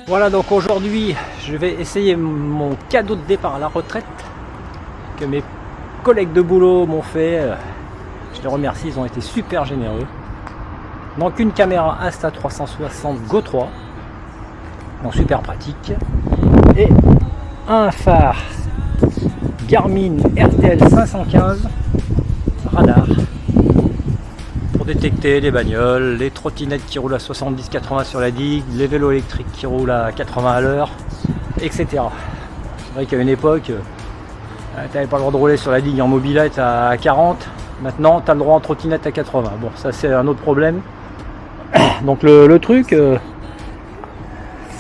Voilà, donc aujourd'hui je vais essayer mon cadeau de départ à la retraite que mes collègues de boulot m'ont fait. Je les remercie, ils ont été super généreux. Donc une caméra Insta360 Go 3, donc super pratique, et un phare Garmin RTL 515 radar pour détecter les bagnoles, les trottinettes qui roulent à 70-80 sur la digue, les vélos électriques qui roulent à 80 à l'heure, etc. C'est vrai qu'à une époque, tu n'avais pas le droit de rouler sur la digue en mobilette à 40, maintenant tu as le droit en trottinette à 80. Bon, ça c'est un autre problème. Donc le truc,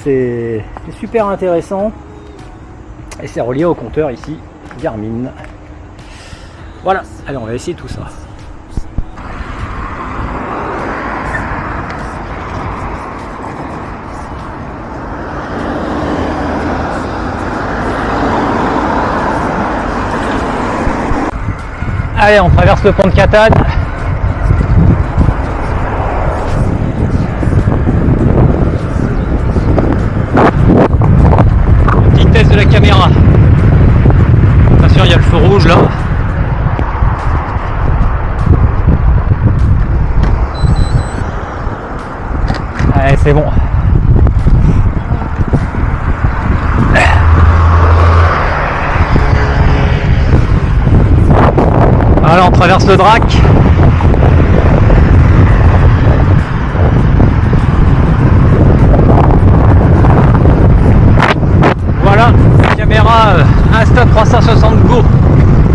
c'est super intéressant et c'est relié au compteur ici, Garmin. Voilà, allez, on va essayer tout ça. Allez, on traverse le pont de Catane. Petit test de la caméra. Attention, il y a le feu rouge là. Allez, c'est bon. Voilà, on traverse le Drac. Voilà, la caméra Insta360 Go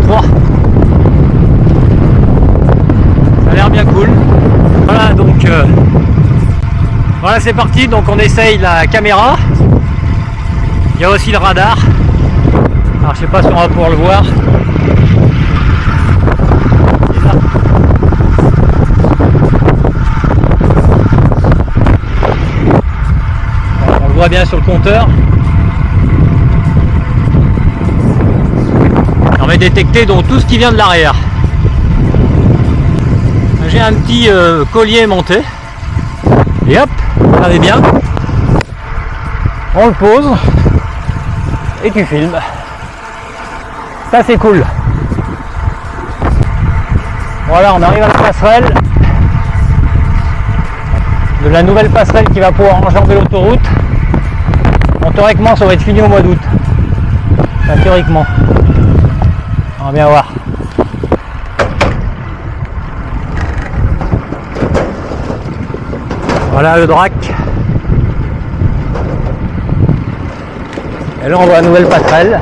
3. Ça a l'air bien cool. Voilà, donc voilà, c'est parti. Donc on essaye la caméra. Il y a aussi le radar. Alors je sais pas si on va pouvoir le voir. On le voit bien sur le compteur. On va détecter donc tout ce qui vient de l'arrière. J'ai un petit collier monté. Et hop, regardez bien. On le pose. Et tu filmes. Ça c'est cool. Voilà, on arrive à la passerelle. De la nouvelle passerelle qui va pouvoir enjamber l'autoroute. Bon, théoriquement ça va être fini au mois d'août. Enfin, théoriquement. On va bien voir. Voilà le Drac. Et là on voit la nouvelle passerelle.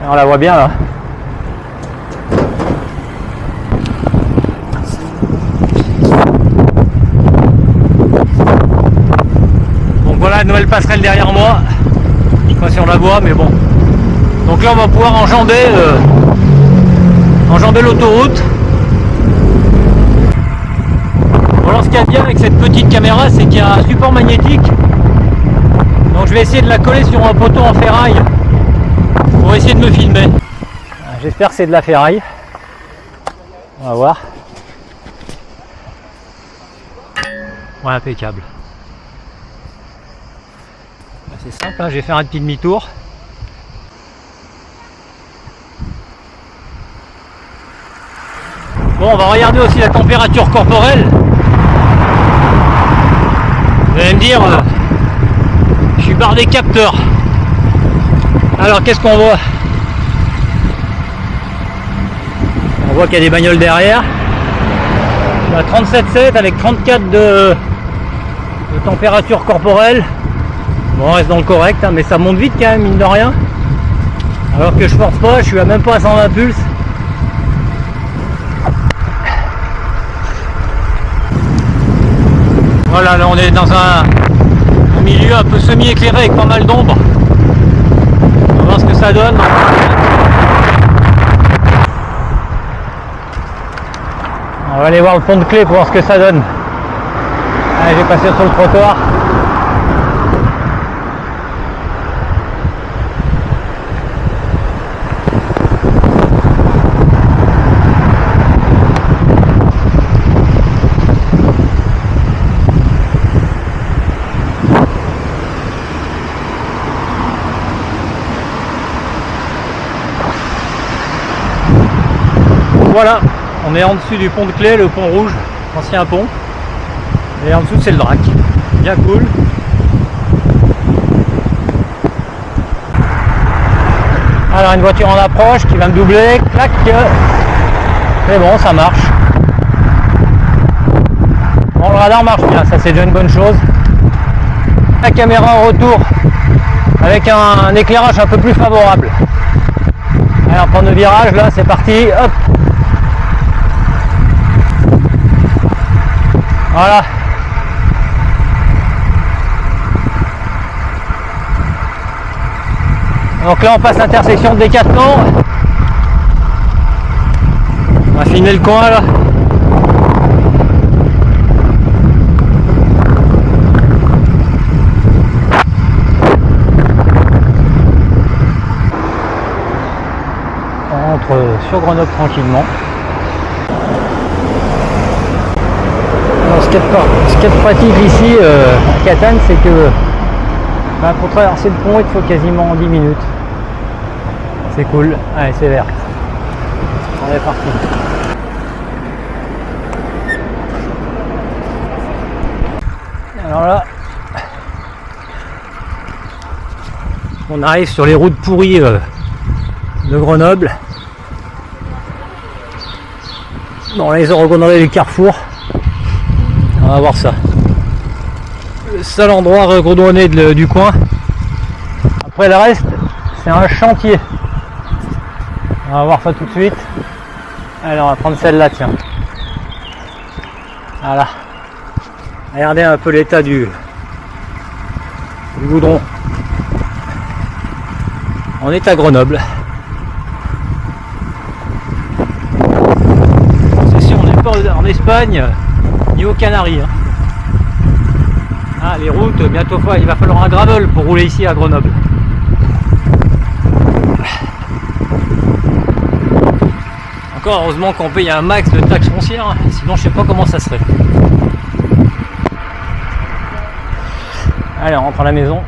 Et on la voit bien là. Voilà la nouvelle passerelle derrière moi. Je sais pas si on la voit, mais bon. Donc là on va pouvoir enjamber l'autoroute. Bon, alors ce qu'il y a bien avec cette petite caméra, c'est qu'il y a un support magnétique. Donc je vais essayer de la coller sur un poteau en ferraille pour essayer de me filmer. J'espère que c'est de la ferraille. On va voir. Ouais, impeccable. C'est simple, hein, je vais faire un petit demi-tour. Bon, on va regarder aussi la température corporelle. Vous allez me dire, je suis barre des capteurs. Alors, qu'est-ce qu'on voit? On voit qu'il y a des bagnoles derrière. Je suis à 37,7 avec 34 de température corporelle. Bon, on reste dans le correct, hein, mais ça monte vite quand même, mine de rien. Alors que je force pas, je suis même pas à 120 pulses. Voilà, là on est dans un milieu un peu semi-éclairé avec pas mal d'ombre. On va voir ce que ça donne. On va aller voir le pont de Clé pour voir ce que ça donne. Allez, je vais passer sur le trottoir. voilà, on est en dessus du pont de Clé, le pont rouge, ancien pont. Et en dessous c'est le Drac. Bien cool. Alors une voiture en approche qui va me doubler, clac. Mais bon, ça marche. Bon, le radar marche bien, ça c'est déjà une bonne chose. La caméra en retour avec un éclairage un peu plus favorable. Alors prendre le virage, là c'est parti, hop. Voilà. Donc là on passe l'intersection de Décathlon. On va filmer le coin là. On rentre sur Grenoble tranquillement. Alors, ce qui est pratique ici à Catane, c'est que pour traverser le pont il faut quasiment 10 minutes. C'est cool. Allez, c'est vert. On est parti. Alors là, on arrive sur les routes pourries de Grenoble. Dans les orgonneries du Carrefour. On va voir ça. Le seul endroit regoudronné du coin. Après le reste, c'est un chantier. On va voir ça tout de suite. Allez, on va prendre celle-là, tiens. Voilà. Regardez un peu l'état du goudron. On est à Grenoble. C'est sûr, on n'est pas en Espagne ni aux Canaries. Hein. Ah, les routes, bientôt il va falloir un gravel pour rouler ici à Grenoble. Encore heureusement qu'on paye un max de taxes foncières, sinon je sais pas comment ça serait. Allez, on rentre à la maison.